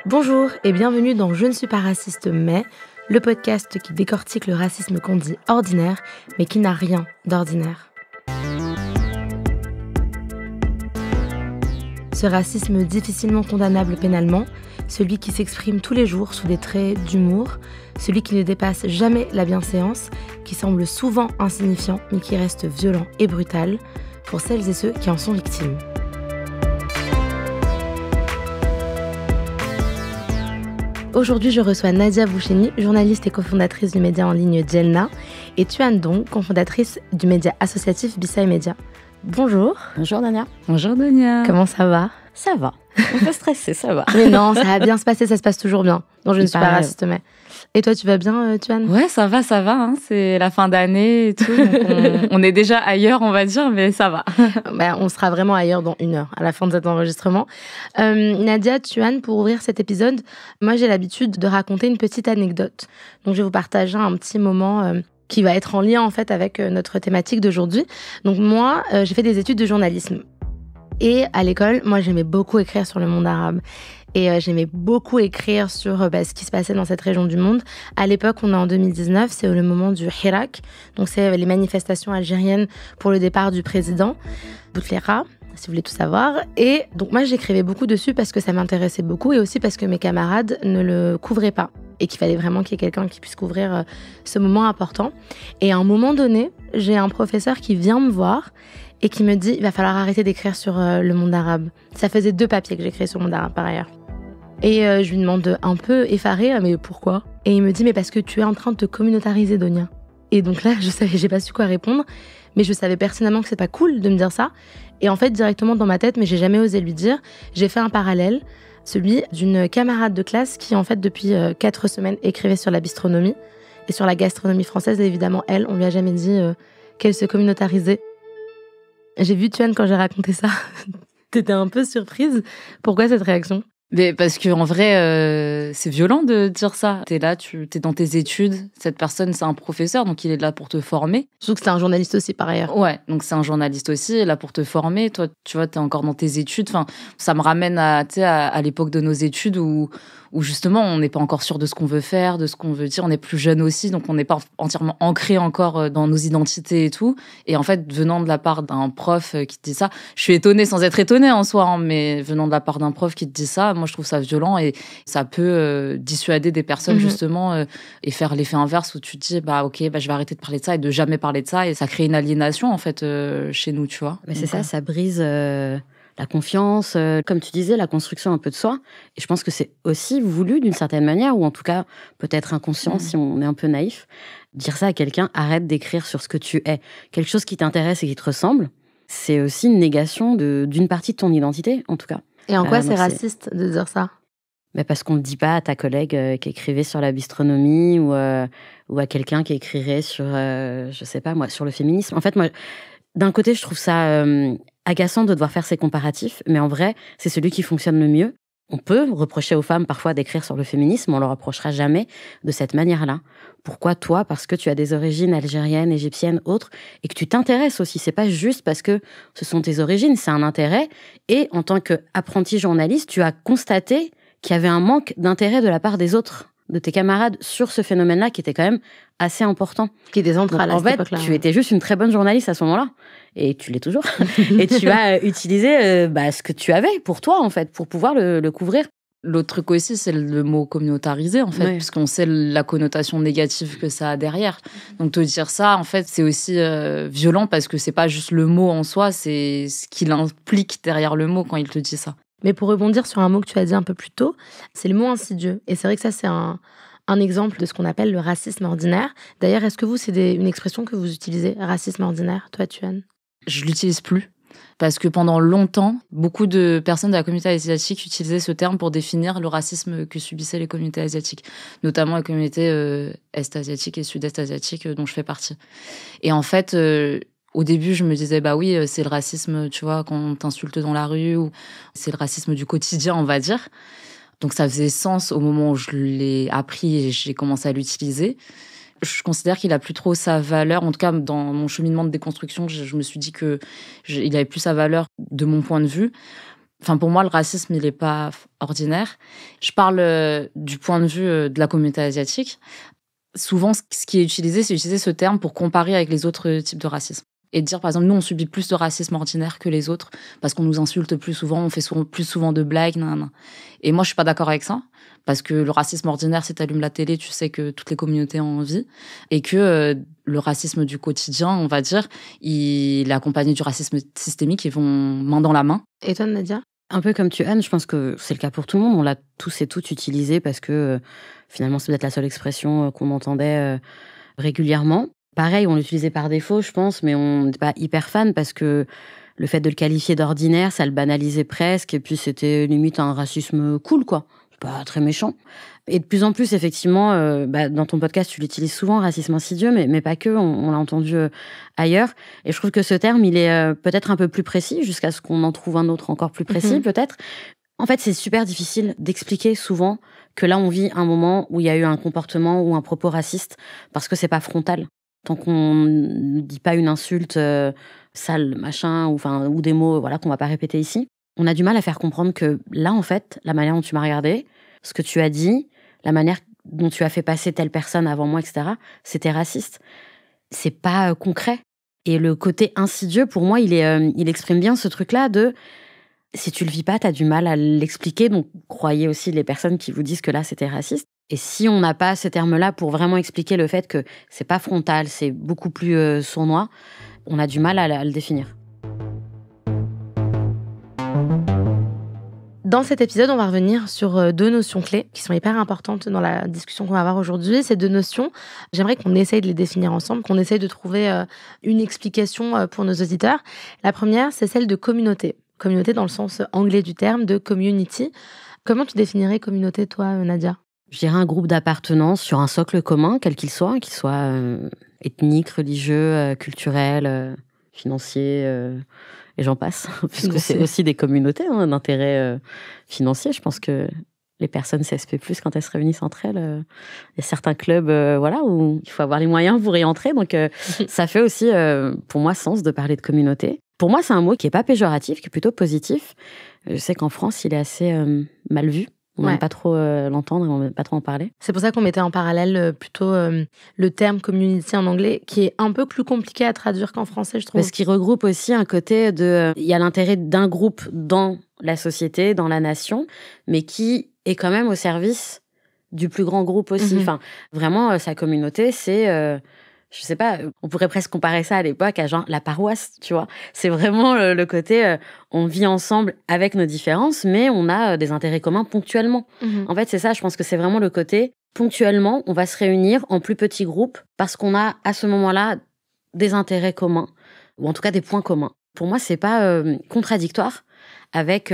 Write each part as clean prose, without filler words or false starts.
Bonjour et bienvenue dans Je ne suis pas raciste mais, le podcast qui décortique le racisme qu'on dit ordinaire mais qui n'a rien d'ordinaire. Ce racisme difficilement condamnable pénalement, celui qui s'exprime tous les jours sous des traits d'humour, celui qui ne dépasse jamais la bienséance, qui semble souvent insignifiant mais qui reste violent et brutal pour celles et ceux qui en sont victimes. Aujourd'hui, je reçois Nadia Boucheni, journaliste et cofondatrice du média en ligne Djelna, et Tuan Dong, cofondatrice du média associatif Bisai Media. Bonjour. Bonjour Dania. Bonjour Dania. Comment ça va ? Ça va. Un peu stressée, ça va. Mais non, ça va bien se passer, ça se passe toujours bien. Non, je ne suis pas raciste, mais... Et toi, tu vas bien, Tuan ? Ouais, ça va. Hein. C'est la fin d'année et tout. Donc on est déjà ailleurs, on va dire, mais ça va. On sera vraiment ailleurs dans 1 heure, à la fin de cet enregistrement. Nadia, Tuan, pour ouvrir cet épisode, moi, j'ai l'habitude de raconter une petite anecdote. Donc, je vais vous partager un petit moment qui va être en lien, en fait, avec notre thématique d'aujourd'hui. Donc, moi, j'ai fait des études de journalisme. Et à l'école, moi, j'aimais beaucoup écrire sur le monde arabe. Et j'aimais beaucoup écrire sur ce qui se passait dans cette région du monde. À l'époque, on est en 2019, c'est le moment du Hirak. Donc, c'est les manifestations algériennes pour le départ du président Bouteflika, si vous voulez tout savoir. Et donc, moi, j'écrivais beaucoup dessus parce que ça m'intéressait beaucoup et aussi parce que mes camarades ne le couvraient pas. Et qu'il fallait vraiment qu'il y ait quelqu'un qui puisse couvrir ce moment important. Et à un moment donné, j'ai un professeur qui vient me voir et qui me dit « Il va falloir arrêter d'écrire sur le monde arabe ». Ça faisait 2 papiers que j'écrivais sur le monde arabe, par ailleurs. Et je lui demande un peu effarée, mais pourquoi ? Et il me dit, mais parce que tu es en train de te communautariser, Donia. Et donc là, j'ai pas su quoi répondre, mais je savais pertinemment que c'est pas cool de me dire ça. Et en fait, directement dans ma tête, mais j'ai jamais osé lui dire, j'ai fait un parallèle, celui d'une camarade de classe qui, en fait, depuis 4 semaines, écrivait sur la bistronomie et sur la gastronomie française. Et évidemment, elle, on lui a jamais dit qu'elle se communautarisait. J'ai vu Tuan quand j'ai raconté ça. T'étais un peu surprise. Pourquoi cette réaction ? Mais parce que en vrai, c'est violent de dire ça. T'es là, t'es dans tes études. Cette personne, c'est un professeur, donc il est là pour te former. Surtout que c'est un journaliste aussi, par ailleurs. Ouais, donc c'est un journaliste aussi, il est là pour te former. Toi, tu vois, t'es encore dans tes études. Enfin, ça me ramène à l'époque de nos études où justement, on n'est pas encore sûr de ce qu'on veut faire, de ce qu'on veut dire. On est plus jeune aussi, donc on n'est pas entièrement ancré encore dans nos identités et tout. Et en fait, venant de la part d'un prof qui te dit ça, je suis étonnée sans être étonnée en soi, hein, mais venant de la part d'un prof qui te dit ça, moi, je trouve ça violent et ça peut dissuader des personnes, justement, et faire l'effet inverse où tu te dis, ok, je vais arrêter de parler de ça et de jamais parler de ça. Et ça crée une aliénation, en fait, chez nous, tu vois. Mais c'est ça brise la confiance, comme tu disais, la construction un peu de soi. Et je pense que c'est aussi voulu d'une certaine manière, ou en tout cas peut-être inconscient si on est un peu naïf. Dire ça à quelqu'un, arrête d'écrire sur ce que tu es. Quelque chose qui t'intéresse et qui te ressemble, c'est aussi une négation d'une partie de ton identité, en tout cas. Et en quoi c'est raciste de dire ça ? Mais parce qu'on ne dit pas à ta collègue qui écrivait sur la bistronomie ou à quelqu'un qui écrirait sur, je sais pas moi, sur le féminisme. En fait, moi, d'un côté, je trouve ça agaçant de devoir faire ces comparatifs, mais en vrai, c'est celui qui fonctionne le mieux. On peut reprocher aux femmes parfois d'écrire sur le féminisme, on leur reprochera jamais de cette manière-là. Pourquoi toi ? Parce que tu as des origines algériennes, égyptiennes, autres, et que tu t'intéresses aussi. C'est pas juste parce que ce sont tes origines, c'est un intérêt. Et en tant qu'apprenti journaliste, tu as constaté qu'il y avait un manque d'intérêt de la part des autres, de tes camarades, sur ce phénomène-là qui était quand même assez important. Qui est des centrales à cette époque-là. En fait, tu étais juste une très bonne journaliste à ce moment-là. Et tu l'es toujours. Et tu as utilisé ce que tu avais pour toi, en fait, pour pouvoir le couvrir. L'autre truc aussi, c'est le mot communautarisé, en fait, puisqu'on sait la connotation négative que ça a derrière. Donc, te dire ça, en fait, c'est aussi violent parce que c'est pas juste le mot en soi, c'est ce qu'il implique derrière le mot quand il te dit ça. Mais pour rebondir sur un mot que tu as dit un peu plus tôt, c'est le mot insidieux. Et c'est vrai que ça, c'est un exemple de ce qu'on appelle le racisme ordinaire. D'ailleurs, est-ce que vous, c'est une expression que vous utilisez, racisme ordinaire, toi, Tuan ? Je l'utilise plus. Parce que pendant longtemps, beaucoup de personnes de la communauté asiatique utilisaient ce terme pour définir le racisme que subissaient les communautés asiatiques, notamment les communautés est-asiatiques et sud-est asiatiques dont je fais partie. Et en fait, au début, je me disais, oui, c'est le racisme, tu vois, quand on t'insulte dans la rue, ou c'est le racisme du quotidien, on va dire. Donc ça faisait sens au moment où je l'ai appris et j'ai commencé à l'utiliser. Je considère qu'il a plus trop sa valeur. En tout cas, dans mon cheminement de déconstruction, je me suis dit que il avait plus sa valeur de mon point de vue. Enfin, pour moi, le racisme, il n'est pas ordinaire. Je parle du point de vue de la communauté asiatique. Souvent, ce qui est utilisé, c'est utiliser ce terme pour comparer avec les autres types de racisme. Et dire, par exemple, nous, on subit plus de racisme ordinaire que les autres parce qu'on nous insulte plus souvent, on fait plus souvent de blagues. Nan. Et moi, je suis pas d'accord avec ça parce que le racisme ordinaire, si tu allumes la télé, tu sais que toutes les communautés en vivent et que le racisme du quotidien, on va dire, il est accompagné du racisme systémique, ils vont main dans la main. Et toi, Nadia? Un peu comme tu, Anne, je pense que c'est le cas pour tout le monde. On l'a tous et toutes utilisé parce que finalement, c'est peut-être la seule expression qu'on entendait régulièrement. Pareil, on l'utilisait par défaut, je pense, mais on n'était pas hyper fan parce que le fait de le qualifier d'ordinaire, ça le banalisait presque. Et puis, c'était limite un racisme cool, quoi. C'est pas très méchant. Et de plus en plus, effectivement, dans ton podcast, tu l'utilises souvent, racisme insidieux, mais pas que, on l'a entendu ailleurs. Et je trouve que ce terme, il est peut-être un peu plus précis, jusqu'à ce qu'on en trouve un autre encore plus précis, peut-être. En fait, c'est super difficile d'expliquer souvent que là, on vit un moment où il y a eu un comportement ou un propos raciste, parce que c'est pas frontal. Tant qu'on ne dit pas une insulte sale, machin, ou des mots qu'on va pas répéter ici, on a du mal à faire comprendre que là, en fait, la manière dont tu m'as regardé, ce que tu as dit, la manière dont tu as fait passer telle personne avant moi, etc., c'était raciste. C'est pas concret. Et le côté insidieux, pour moi, il exprime bien ce truc-là de... Si tu le vis pas, t'as du mal à l'expliquer. Donc, croyez aussi les personnes qui vous disent que là, c'était raciste. Et si on n'a pas ces termes-là pour vraiment expliquer le fait que c'est pas frontal, c'est beaucoup plus sournois, on a du mal à le définir. Dans cet épisode, on va revenir sur 2 notions clés qui sont hyper importantes dans la discussion qu'on va avoir aujourd'hui. Ces 2 notions, j'aimerais qu'on essaye de les définir ensemble, qu'on essaye de trouver une explication pour nos auditeurs. La première, c'est celle de communauté. Communauté dans le sens anglais du terme, de community. Comment tu définirais communauté, toi, Nadia ? Je dirais un groupe d'appartenance sur un socle commun, quel qu'il soit ethnique, religieux, culturel, financier, et j'en passe. Puisque c'est aussi des communautés d'intérêt financier. Je pense que les personnes CSP+, quand elles se réunissent entre elles, il y a certains clubs où il faut avoir les moyens pour y entrer. Donc, ça fait aussi, pour moi, sens de parler de communauté. Pour moi, c'est un mot qui n'est pas péjoratif, qui est plutôt positif. Je sais qu'en France, il est assez mal vu. On n'aime pas trop l'entendre et on n'aime pas trop en parler. C'est pour ça qu'on mettait en parallèle plutôt le terme community en anglais, qui est un peu plus compliqué à traduire qu'en français, je trouve. Parce qu'il regroupe aussi un côté de... Il y a l'intérêt d'un groupe dans la société, dans la nation, mais qui est quand même au service du plus grand groupe aussi. Enfin, vraiment, sa communauté, c'est... je sais pas, on pourrait presque comparer ça à l'époque à genre la paroisse, tu vois. C'est vraiment le côté, on vit ensemble avec nos différences, mais on a des intérêts communs ponctuellement. En fait, c'est ça, je pense que c'est vraiment le côté, ponctuellement, on va se réunir en plus petits groupes parce qu'on a à ce moment-là des intérêts communs, ou en tout cas des points communs. Pour moi, c'est pas contradictoire avec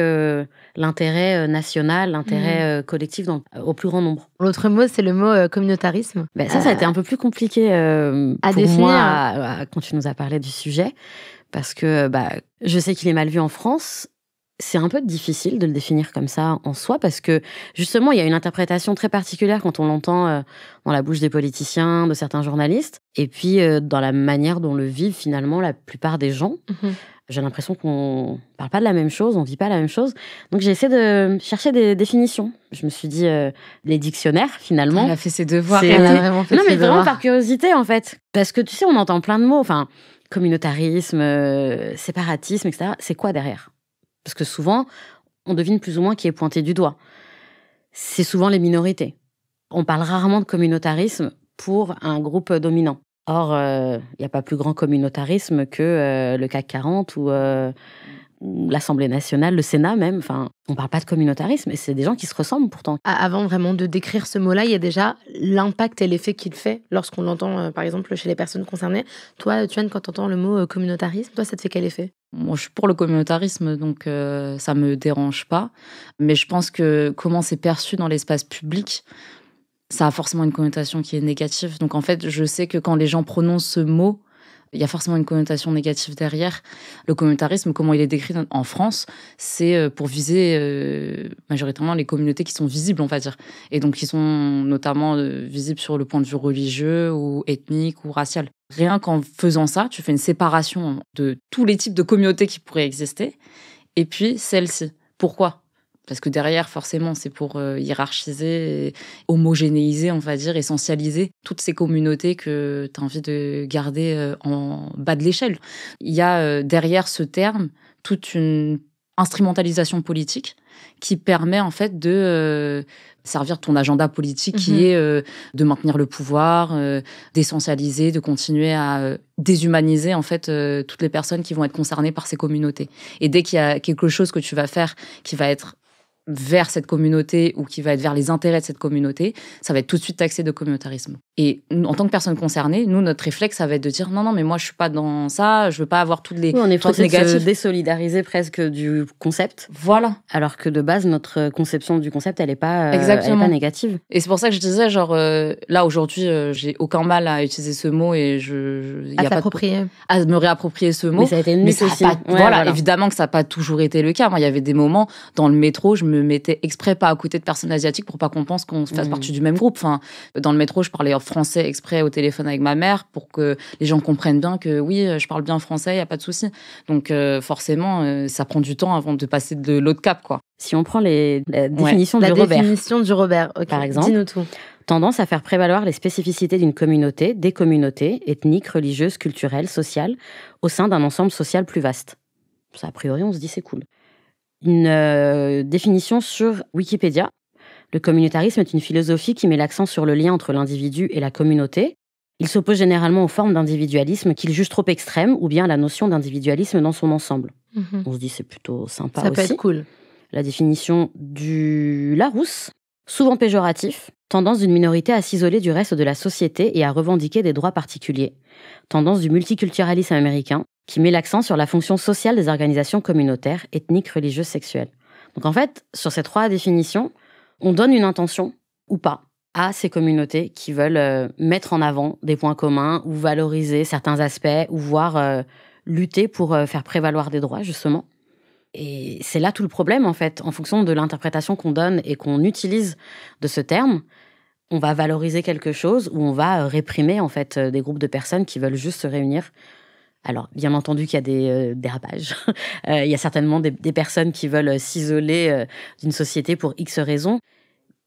l'intérêt national, l'intérêt collectif au plus grand nombre. L'autre mot, c'est le mot communautarisme. Ça a été un peu plus compliqué à pour définir. moi quand tu nous as parlé du sujet, parce que je sais qu'il est mal vu en France. C'est un peu difficile de le définir comme ça en soi, parce que justement, il y a une interprétation très particulière quand on l'entend dans la bouche des politiciens, de certains journalistes, et puis dans la manière dont le vivent finalement la plupart des gens. J'ai l'impression qu'on parle pas de la même chose, on vit pas la même chose. Donc j'ai essayé de chercher des définitions. Je me suis dit, les dictionnaires, finalement. Elle a fait ses devoirs. Elle a vraiment fait non, ses mais vraiment devoirs. par curiosité, en fait. Parce que tu sais, on entend plein de mots. Enfin, communautarisme, séparatisme, etc. C'est quoi derrière ? Parce que souvent, on devine plus ou moins qui est pointé du doigt. C'est souvent les minorités. On parle rarement de communautarisme pour un groupe dominant. Or, il n'y a pas plus grand communautarisme que le CAC 40 ou l'Assemblée nationale, le Sénat même. Enfin, on ne parle pas de communautarisme, et c'est des gens qui se ressemblent pourtant. Avant vraiment de décrire ce mot-là, il y a déjà l'impact et l'effet qu'il fait lorsqu'on l'entend, par exemple, chez les personnes concernées. Toi, Tuan, quand tu entends le mot communautarisme, toi, ça te fait quel effet ? Moi, je suis pour le communautarisme, donc ça me dérange pas. Mais je pense que comment c'est perçu dans l'espace public, ça a forcément une connotation qui est négative. Donc en fait, je sais que quand les gens prononcent ce mot, il y a forcément une connotation négative derrière. Le communautarisme, comment il est décrit en France, c'est pour viser majoritairement les communautés qui sont visibles, on va dire. Et donc qui sont notamment visibles sur le point de vue religieux ou ethnique ou racial. Rien qu'en faisant ça, tu fais une séparation de tous les types de communautés qui pourraient exister, et puis celle-ci. Pourquoi ? Parce que derrière, forcément, c'est pour hiérarchiser, homogénéiser, on va dire, essentialiser toutes ces communautés que tu as envie de garder en bas de l'échelle. Il y a derrière ce terme toute une instrumentalisation politique qui permet en fait de servir ton agenda politique qui est de maintenir le pouvoir, d'essentialiser, de continuer à déshumaniser en fait toutes les personnes qui vont être concernées par ces communautés. Et dès qu'il y a quelque chose que tu vas faire qui va être vers cette communauté ou qui va être vers les intérêts de cette communauté, ça va être tout de suite taxé de communautarisme. Et en tant que personne concernée, nous, notre réflexe, ça va être de dire non, mais moi, je suis pas dans ça, je veux pas avoir toutes les on est trucs forcé de négatifs. se désolidariser presque du concept. Voilà. Alors que de base, notre conception du concept, elle est pas négative. Et c'est pour ça que je disais, genre, là, aujourd'hui, j'ai aucun mal à utiliser ce mot et à me réapproprier ce mot. Mais ça a été une nécessité. Voilà, évidemment que ça n'a pas toujours été le cas. Moi, il y avait des moments dans le métro, je me mettais exprès pas à côté de personnes asiatiques pour pas qu'on pense qu'on fasse partie du même groupe. Enfin, dans le métro, je parlais français exprès au téléphone avec ma mère pour que les gens comprennent bien que oui, je parle bien français, il y a pas de souci. Donc forcément, ça prend du temps avant de passer de l'autre cap, quoi. Si on prend la définition du Robert. La définition du Robert, okay. Par exemple. Dis-nous tout. Tendance à faire prévaloir les spécificités d'une communauté, des communautés ethniques, religieuses, culturelles, sociales, au sein d'un ensemble social plus vaste. Ça, a priori, on se dit c'est cool. Une définition sur Wikipédia. Le communautarisme est une philosophie qui met l'accent sur le lien entre l'individu et la communauté. Il s'oppose généralement aux formes d'individualisme qu'il juge trop extrêmes ou bien à la notion d'individualisme dans son ensemble. On se dit c'est plutôt sympa aussi. Ça peut être cool. La définition du Larousse, souvent péjoratif, tendance d'une minorité à s'isoler du reste de la société et à revendiquer des droits particuliers. Tendance du multiculturalisme américain, qui met l'accent sur la fonction sociale des organisations communautaires, ethniques, religieuses, sexuelles. Donc en fait, sur ces trois définitions, on donne une intention, ou pas, à ces communautés qui veulent mettre en avant des points communs ou valoriser certains aspects ou voire lutter pour faire prévaloir des droits, justement. Et c'est là tout le problème, en fait. En fonction de l'interprétation qu'on donne et qu'on utilise de ce terme, on va valoriser quelque chose ou on va réprimer, en fait, des groupes de personnes qui veulent juste se réunir. Alors, bien entendu qu'il y a des dérapages. Il y a certainement des personnes qui veulent s'isoler d'une société pour X raisons.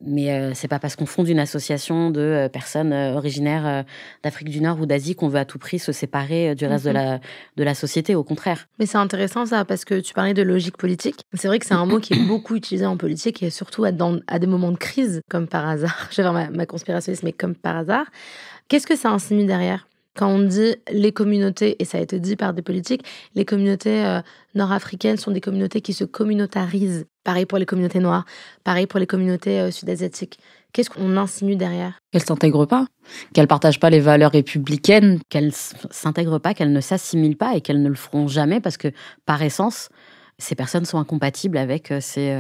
Mais c'est pas parce qu'on fonde une association de personnes originaires d'Afrique du Nord ou d'Asie qu'on veut à tout prix se séparer du reste de la société, au contraire. Mais c'est intéressant ça, parce que tu parlais de logique politique. C'est vrai que c'est un mot qui est beaucoup utilisé en politique et surtout à des moments de crise, comme par hasard. Je vais faire ma conspirationniste, mais comme par hasard. Qu'est-ce que ça insinue derrière ? Quand on dit les communautés, et ça a été dit par des politiques, les communautés nord-africaines sont des communautés qui se communautarisent. Pareil pour les communautés noires, pareil pour les communautés sud-asiatiques. Qu'est-ce qu'on insinue derrière ? Qu'elles ne s'intègrent pas, qu'elles ne partagent pas les valeurs républicaines. Qu'elles ne s'intègrent pas, qu'elles ne s'assimilent pas et qu'elles ne le feront jamais parce que, par essence, ces personnes sont incompatibles avec ces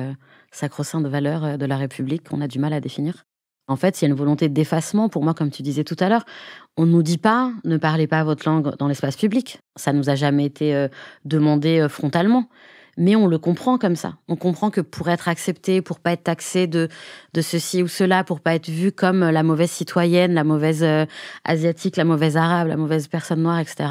sacro-saintes valeurs de la République qu'on a du mal à définir. En fait, il y a une volonté d'effacement. Pour moi, comme tu disais tout à l'heure, on ne nous dit pas « ne parlez pas votre langue dans l'espace public ». Ça ne nous a jamais été demandé frontalement. Mais on le comprend comme ça. On comprend que pour être accepté, pour pas être taxé de ceci ou cela, pour pas être vu comme la mauvaise citoyenne, la mauvaise asiatique, la mauvaise arabe, la mauvaise personne noire, etc.,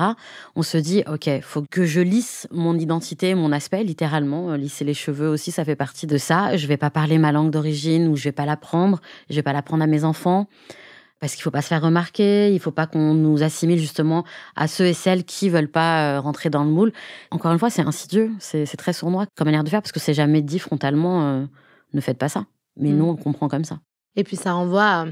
on se dit « Ok, faut que je lisse mon identité, mon aspect, littéralement. Lisser les cheveux aussi, ça fait partie de ça. Je vais pas parler ma langue d'origine ou je vais pas l'apprendre. Je vais pas l'apprendre à mes enfants. » Parce qu'il ne faut pas se faire remarquer, il ne faut pas qu'on nous assimile justement à ceux et celles qui ne veulent pas rentrer dans le moule. Encore une fois, c'est insidieux, c'est très sournois comme manière de faire, parce que c'est jamais dit frontalement ne faites pas ça. Mais nous, on le comprend comme ça. Et puis ça renvoie à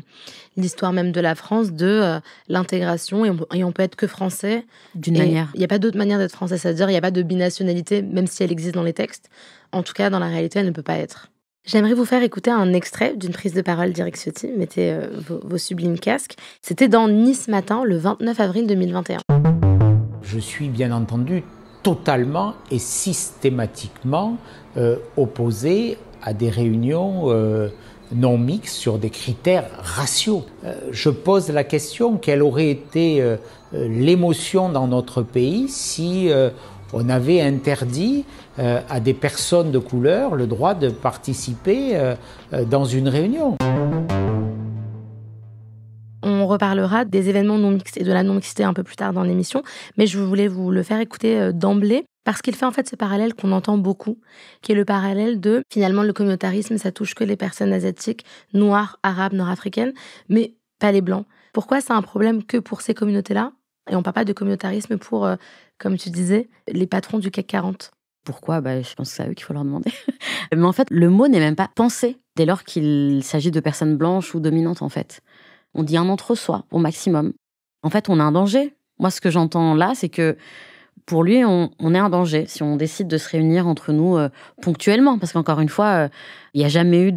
l'histoire même de la France, de l'intégration, et on peut être que français. D'une manière. Il n'y a pas d'autre manière d'être français, c'est-à-dire il n'y a pas de binationalité, même si elle existe dans les textes. En tout cas, dans la réalité, elle ne peut pas être. J'aimerais vous faire écouter un extrait d'une prise de parole d'Éric Ciotti. Mettez vos sublimes casques. C'était dans Nice Matin, le 29 avril 2021. Je suis bien entendu totalement et systématiquement opposé à des réunions non mixtes sur des critères raciaux. Je pose la question, quelle aurait été l'émotion dans notre pays si on avait interdit à des personnes de couleur le droit de participer dans une réunion. On reparlera des événements non mixtes et de la non-mixité un peu plus tard dans l'émission, mais je voulais vous le faire écouter d'emblée Parce qu'il fait en fait ce parallèle qu'on entend beaucoup, qui est le parallèle de, finalement, le communautarisme, ça touche que les personnes asiatiques, noires, arabes, nord-africaines, mais pas les blancs. Pourquoi c'est un problème que pour ces communautés-là? Et on parle pas de communautarisme pour, comme tu disais, les patrons du CAC 40. Pourquoi? Je pense que c'est à eux qu'il faut leur demander. Mais en fait, le mot n'est même pas pensé dès lors qu'il s'agit de personnes blanches ou dominantes, en fait. On dit un entre-soi, au maximum. En fait, on a un danger. Moi, ce que j'entends là, c'est que pour lui, on est un danger si on décide de se réunir entre nous ponctuellement. Parce qu'encore une fois, il n'y a jamais eu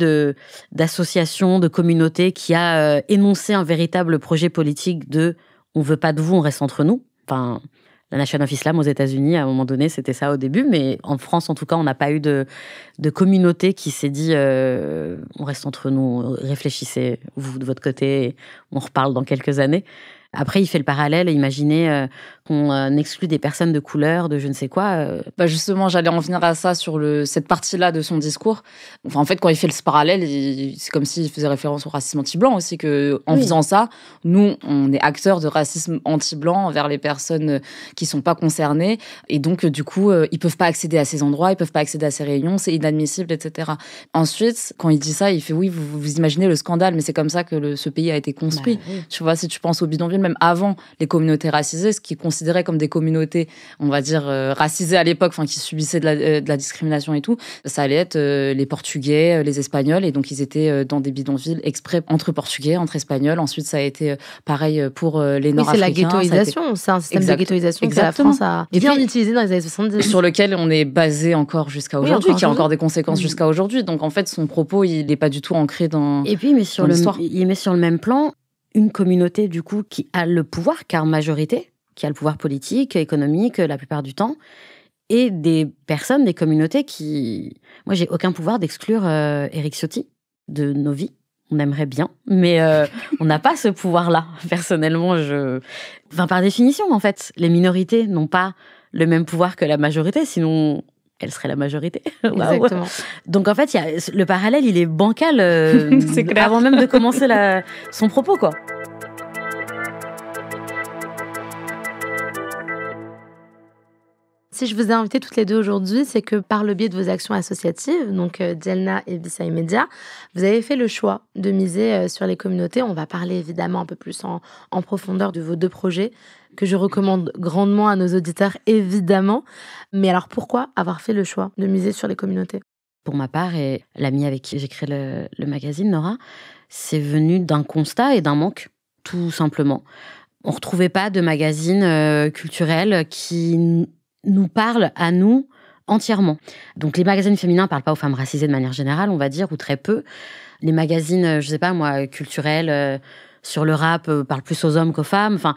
d'association, de communauté qui a énoncé un véritable projet politique de « on veut pas de vous, on reste entre nous ». Enfin, la Nation of Islam aux États-Unis, à un moment donné, c'était ça au début. Mais en France, en tout cas, on n'a pas eu de communauté qui s'est dit on reste entre nous, réfléchissez, vous de votre côté, on reparle dans quelques années. Après, il fait le parallèle, imaginez qu'on exclut des personnes de couleur, de je ne sais quoi. Justement, j'allais en venir à ça sur cette partie-là de son discours. Enfin, en fait, quand il fait ce parallèle, c'est comme s'il faisait référence au racisme anti-blanc aussi, qu'en faisant ça, nous, on est acteurs de racisme anti-blanc envers les personnes qui sont pas concernées. Et donc, du coup, ils peuvent pas accéder à ces endroits, ils peuvent pas accéder à ces réunions, c'est inadmissible, etc. Ensuite, quand il dit ça, il fait oui, vous imaginez le scandale, mais c'est comme ça que ce pays a été construit. Oui. Tu vois, si tu penses au bidonville, même avant les communautés racisées, ce qui est considéré comme des communautés, on va dire, racisées à l'époque, enfin, qui subissaient de la discrimination et tout, ça allait être les Portugais, les Espagnols, et donc ils étaient dans des bidonvilles exprès entre Portugais, entre Espagnols. Ensuite, ça a été pareil pour les Nord-Africains. C'est la ghettoisation, c'est un système de ghettoisation que la France a bien utilisé dans les années 70. Sur lequel on est basé encore jusqu'à aujourd'hui, qui a encore des conséquences jusqu'à aujourd'hui. Donc en fait, son propos, il n'est pas du tout ancré dans Et puis, il met sur le même plan une communauté, du coup, qui a le pouvoir, car majorité, qui a le pouvoir politique, économique, la plupart du temps, et des personnes, des communautés qui... Moi, j'ai aucun pouvoir d'exclure Éric Ciotti de nos vies. On aimerait bien, mais on n'a pas ce pouvoir-là. Personnellement, Enfin, par définition, en fait, les minorités n'ont pas le même pouvoir que la majorité, sinon... elle serait la majorité. Exactement. Donc, en fait, le parallèle, il est bancal c'est clair. Avant même de commencer son propos, quoi. Si je vous ai invité toutes les deux aujourd'hui, c'est que par le biais de vos actions associatives, donc Djelna et Bisay Media, vous avez fait le choix de miser sur les communautés. On va parler évidemment un peu plus en profondeur de vos deux projets, que je recommande grandement à nos auditeurs, évidemment. Mais alors, pourquoi avoir fait le choix de miser sur les communautés? Pour ma part, et l'amie avec qui j'ai créé le magazine, Nora, c'est venu d'un constat et d'un manque, tout simplement. On ne retrouvait pas de magazine culturel qui nous parle à nous entièrement. Donc, les magazines féminins ne parlent pas aux femmes racisées de manière générale, on va dire, ou très peu. Les magazines, je sais pas moi, culturels, sur le rap, parlent plus aux hommes qu'aux femmes. Enfin,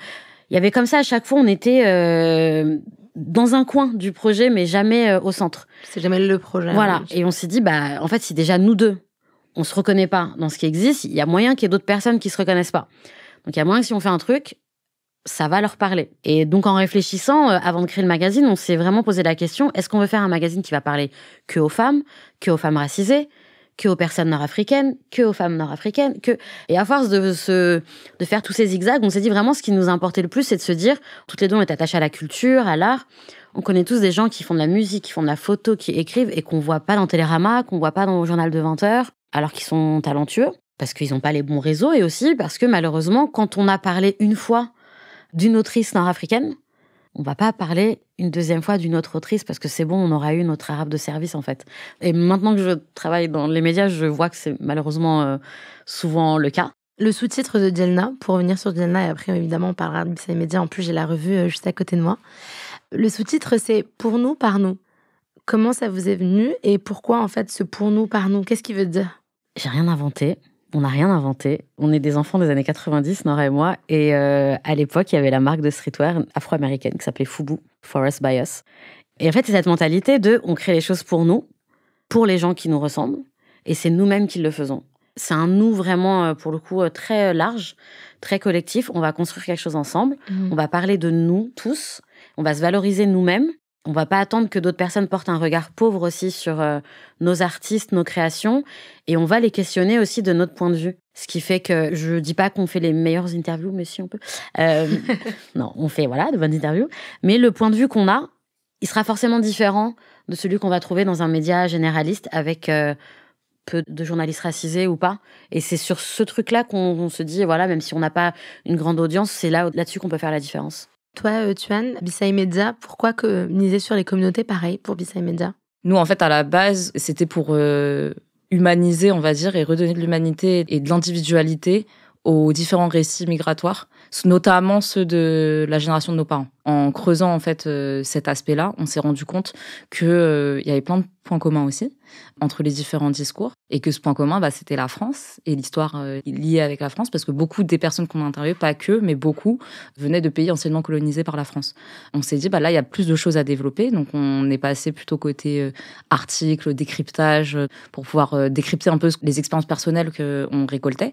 il y avait comme ça, à chaque fois, on était dans un coin du projet, mais jamais au centre. C'est jamais le projet. Voilà. Et on s'est dit, en fait, si déjà nous deux, on se reconnaît pas dans ce qui existe, il y a moyen qu'il y ait d'autres personnes qui se reconnaissent pas. Donc, il y a moyen que si on fait un truc, ça va leur parler. Et donc, en réfléchissant, avant de créer le magazine, on s'est vraiment posé la question, est-ce qu'on veut faire un magazine qui va parler que aux femmes racisées, que aux personnes nord-africaines, que aux femmes nord-africaines, Et à force de faire tous ces zigzags, on s'est dit vraiment ce qui nous importait le plus, c'est de se dire, toutes les deux, on est attachés à la culture, à l'art. On connaît tous des gens qui font de la musique, qui font de la photo, qui écrivent et qu'on voit pas dans Télérama, qu'on voit pas dans le journal de 20 heures, alors qu'ils sont talentueux, parce qu'ils ont pas les bons réseaux et aussi parce que malheureusement, quand on a parlé une fois d'une autrice nord-africaine, on va pas parler une deuxième fois d'une autre autrice parce que c'est bon, on aura eu notre arabe de service en fait. Et maintenant que je travaille dans les médias, je vois que c'est malheureusement souvent le cas. Le sous-titre de Djelna, pour revenir sur Djelna, et après évidemment on parlera de Bisay Media, en plus j'ai la revue juste à côté de moi. Le sous-titre c'est « Pour nous, par nous ». Comment ça vous est venu et pourquoi en fait ce « pour nous, par nous », qu'est-ce qu'il veut dire? J'ai rien inventé. On n'a rien inventé. On est des enfants des années 90, Nora et moi. Et à l'époque, il y avait la marque de streetwear afro-américaine qui s'appelait Fubu, For Us By Us. Et en fait, c'est cette mentalité de on crée les choses pour nous, pour les gens qui nous ressemblent, et c'est nous-mêmes qui le faisons. C'est un nous vraiment, pour le coup, très large, très collectif. On va construire quelque chose ensemble. On va parler de nous tous. On va se valoriser nous-mêmes. On va pas attendre que d'autres personnes portent un regard pauvre aussi sur nos artistes, nos créations, et on va les questionner aussi de notre point de vue. Ce qui fait que je dis pas qu'on fait les meilleures interviews, mais si on peut. Non, on fait de bonnes interviews, mais le point de vue qu'on a, il sera forcément différent de celui qu'on va trouver dans un média généraliste avec peu de journalistes racisés ou pas. Et c'est sur ce truc-là qu'on se dit, voilà, même si on n'a pas une grande audience, c'est là-dessus qu'on peut faire la différence. Toi, Tuan, Bisay Media, pourquoi miser sur les communautés pareil pour Bisay Media? Nous, en fait, à la base, c'était pour humaniser, on va dire, et redonner de l'humanité et de l'individualité aux différents récits migratoires, notamment ceux de la génération de nos parents. En creusant en fait cet aspect-là, on s'est rendu compte que y avait plein de points communs aussi entre les différents discours et que ce point commun, c'était la France et l'histoire liée avec la France, parce que beaucoup des personnes qu'on a interviewées, pas que, mais beaucoup, venaient de pays anciennement colonisés par la France. On s'est dit, là, il y a plus de choses à développer, donc on est passé plutôt côté articles, décryptage, pour pouvoir décrypter un peu les expériences personnelles qu'on récoltait.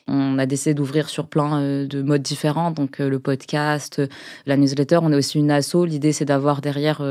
On a décidé d'ouvrir sur plein de modes différents, donc le podcast, la newsletter. On est aussi une asso. L'idée, c'est d'avoir derrière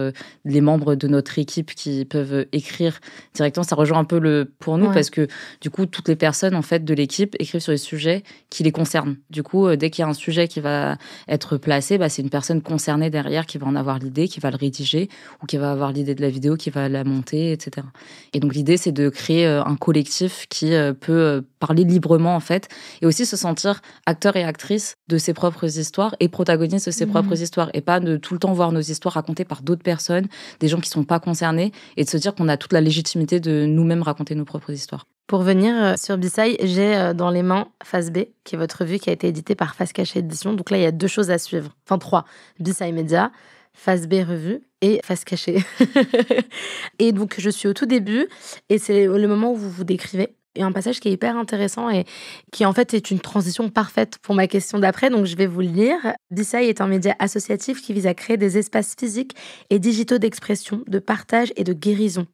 les membres de notre équipe qui peuvent écrire directement. Ça rejoint un peu pour nous, parce que du coup, toutes les personnes en fait de l'équipe écrivent sur les sujets qui les concernent. Du coup, dès qu'il y a un sujet qui va être placé, c'est une personne concernée derrière qui va en avoir l'idée, qui va le rédiger, ou qui va avoir l'idée de la vidéo, qui va la monter, etc. Et donc l'idée, c'est de créer un collectif qui peut parler librement en fait, et aussi se sentir acteur et actrice de ses propres histoires et protagoniste de ses propres histoires, et pas de tout le temps voir nos histoires racontées par d'autres personnes, des gens qui sont pas concernés, et de se dire qu'on a toute la légitimité de nous-mêmes raconter nos propres histoires. Pour venir sur Bisay, j'ai dans les mains Face B, qui est votre revue qui a été éditée par Face Cachée Édition. Donc là, il y a 2 choses à suivre. Enfin 3. Bisay Media, Face B Revue et Face Cachée. Et donc, je suis au tout début, et c'est le moment où vous vous décrivez. Il y a un passage qui est hyper intéressant et qui en fait est une transition parfaite pour ma question d'après, donc je vais vous le lire. Bisay est un média associatif qui vise à créer des espaces physiques et digitaux d'expression, de partage et de guérison.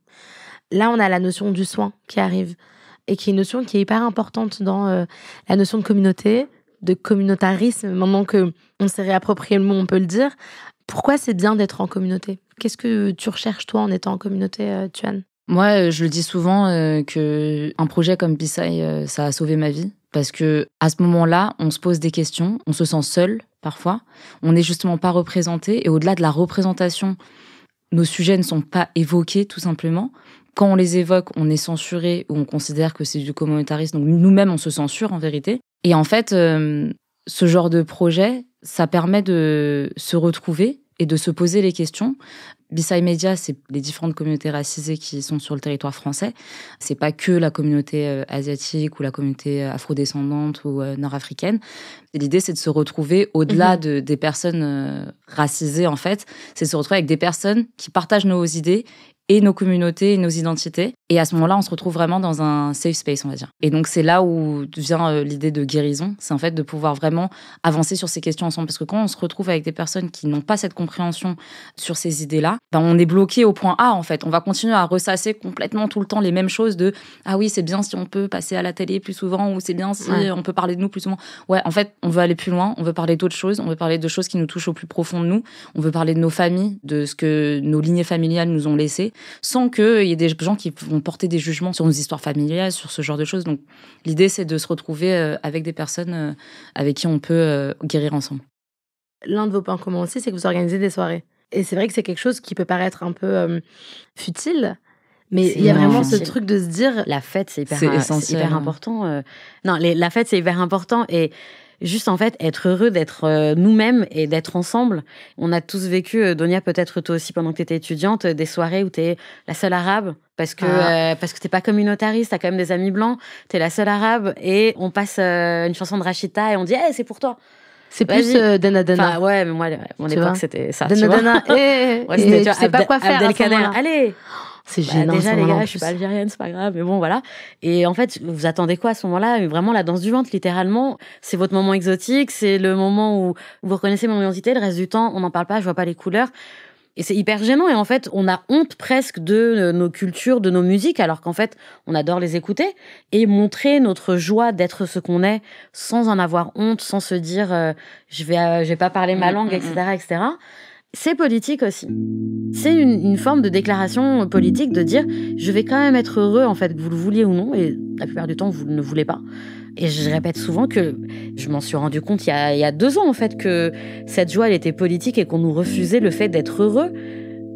Là, on a la notion du soin qui arrive, et qui est une notion qui est hyper importante dans la notion de communauté, de communautarisme. Maintenant qu'on s'est réapproprié le mot, on peut le dire. Pourquoi c'est bien d'être en communauté? Qu'est-ce que tu recherches, toi, en étant en communauté, Tuan? Moi, je le dis souvent qu'un projet comme Bisay, ça a sauvé ma vie. Parce que à ce moment-là, on se pose des questions, on se sent seul parfois, on n'est justement pas représenté. Et au-delà de la représentation, nos sujets ne sont pas évoqués tout simplement. Quand on les évoque, on est censuré ou on considère que c'est du communautarisme. Donc nous-mêmes, on se censure en vérité. Et en fait, ce genre de projet, ça permet de se retrouver et de se poser les questions. Bisay Media, c'est les différentes communautés racisées qui sont sur le territoire français. C'est pas que la communauté asiatique ou la communauté afrodescendante ou nord-africaine. Et l'idée, c'est de se retrouver au-delà des personnes racisées, en fait. C'est de se retrouver avec des personnes qui partagent nos idées et nos communautés et nos identités. Et à ce moment-là, on se retrouve vraiment dans un safe space, on va dire. Et donc, c'est là où vient l'idée de guérison. C'est en fait de pouvoir vraiment avancer sur ces questions ensemble. Parce que quand on se retrouve avec des personnes qui n'ont pas cette compréhension sur ces idées-là, on est bloqué au point A, en fait. On va continuer à ressasser complètement tout le temps les mêmes choses de « Ah oui, c'est bien si on peut passer à la télé plus souvent » ou « C'est bien si on peut parler de nous plus souvent ». Ouais, en fait, on veut aller plus loin. On veut parler d'autres choses. On veut parler de choses qui nous touchent au plus profond de nous. On veut parler de nos familles, de ce que nos lignées familiales nous ont laissé, sans qu'il y ait des gens qui vont porter des jugements sur nos histoires familiales, sur ce genre de choses. Donc, l'idée, c'est de se retrouver avec des personnes avec qui on peut guérir ensemble. L'un de vos points communs aussi, c'est que vous organisez des soirées. Et c'est vrai que c'est quelque chose qui peut paraître un peu futile, mais il y a vraiment ce truc de se dire... La fête, c'est hyper important. La fête, c'est hyper important. Et juste, en fait, être heureux d'être nous-mêmes et d'être ensemble. On a tous vécu, Donia, peut-être toi aussi, pendant que tu étais étudiante, des soirées où tu es la seule arabe, parce que t'es pas communautariste, t'as quand même des amis blancs, tu es la seule arabe, et on passe une chanson de Rachita, et on dit hey, « c'est pour toi ». C'est plus Dana Dana. Enfin, ouais, mais moi, mon époque, c'était ça. Dana Dana, tu sais pas quoi faire. Abdelkader, allez. C'est gênant. Déjà, les gars, je suis pas algérienne, c'est pas grave, mais bon, voilà. Et en fait, vous attendez quoi à ce moment-là? Vraiment, la danse du ventre, littéralement. C'est votre moment exotique, c'est le moment où vous reconnaissez mon identité. Le reste du temps, on n'en parle pas, je vois pas les couleurs. Et c'est hyper gênant. Et en fait, on a honte presque de nos cultures, de nos musiques, alors qu'en fait, on adore les écouter. Et montrer notre joie d'être ce qu'on est sans en avoir honte, sans se dire je vais pas parler ma langue, etc., etc. C'est politique aussi. C'est une forme de déclaration politique de dire je vais quand même être heureux, en fait, que vous le vouliez ou non. Et la plupart du temps, vous ne voulez pas. Et je répète souvent que je m'en suis rendu compte il y a 2 ans, en fait, que cette joie, elle était politique et qu'on nous refusait le fait d'être heureux.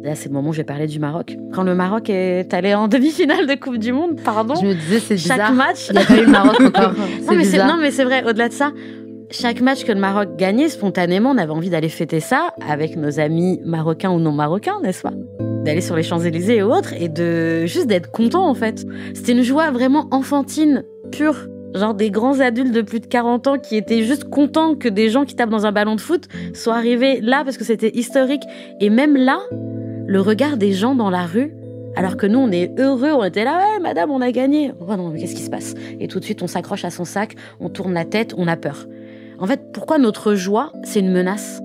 Là, c'est le moment où j'ai parlé du Maroc. Quand le Maroc est allé en demi-finale de Coupe du Monde, pardon. Je me disais, c'est bizarre. Chaque match. Il n'y a pas eu le Maroc encore. Non, mais c'est vrai, au-delà de ça, chaque match que le Maroc gagnait, spontanément, on avait envie d'aller fêter ça avec nos amis marocains ou non marocains, n'est-ce pas? D'aller sur les Champs-Élysées et autres, et juste d'être content, en fait. C'était une joie vraiment enfantine, pure. Genre des grands adultes de plus de 40 ans qui étaient juste contents que des gens qui tapent dans un ballon de foot soient arrivés là parce que c'était historique. Et même là, le regard des gens dans la rue, alors que nous, on est heureux, on était là, ouais, madame, on a gagné. Oh non, mais qu'est-ce qui se passe? Et tout de suite, on s'accroche à son sac, on tourne la tête, on a peur. En fait, pourquoi notre joie, c'est une menace?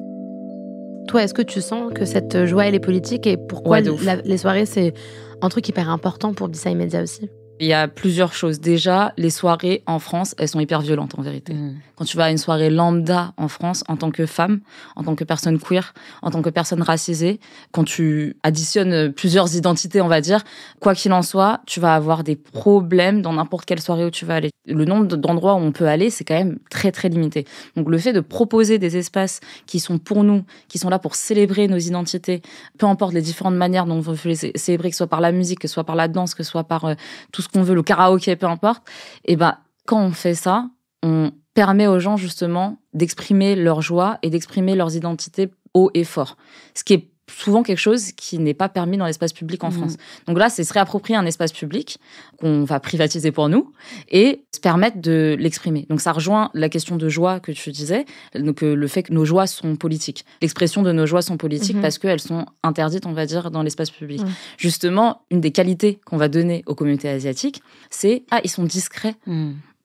Toi, est-ce que tu sens que cette joie, elle est politique et pourquoi les soirées, c'est un truc hyper important pour Bisai Media aussi? Il y a plusieurs choses. Déjà, les soirées en France, elles sont hyper violentes en vérité. Quand tu vas à une soirée lambda en France, en tant que femme, en tant que personne queer, en tant que personne racisée, quand tu additionnes plusieurs identités, on va dire, quoi qu'il en soit, tu vas avoir des problèmes dans n'importe quelle soirée où tu vas aller. Le nombre d'endroits où on peut aller, c'est quand même très, très limité. Donc, le fait de proposer des espaces qui sont pour nous, qui sont là pour célébrer nos identités, peu importe les différentes manières dont on veut les célébrer, que ce soit par la musique, que ce soit par la danse, que ce soit par tout ce qu'on veut, le karaoké, peu importe, et ben, quand on fait ça, on permet aux gens, justement, d'exprimer leur joie et d'exprimer leurs identités haut et fort. Ce qui est souvent quelque chose qui n'est pas permis dans l'espace public en France. Donc là, c'est se réapproprier un espace public qu'on va privatiser pour nous et se permettre de l'exprimer. Donc ça rejoint la question de joie que tu disais, donc le fait que nos joies sont politiques. L'expression de nos joies sont politiques parce qu'elles sont interdites, on va dire, dans l'espace public. Justement, une des qualités qu'on va donner aux communautés asiatiques, c'est « Ah, ils sont discrets ».